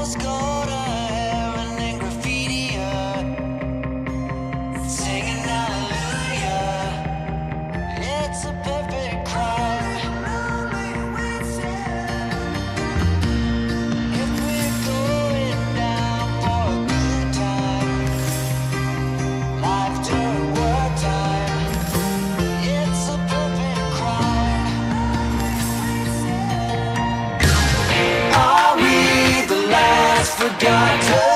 rose gold hair and then graffiti art, singing hallelujah. It's a perfect crowd. If we're going down for a good time, life during work time, it's a perfect crowd. Are we the last forgotten?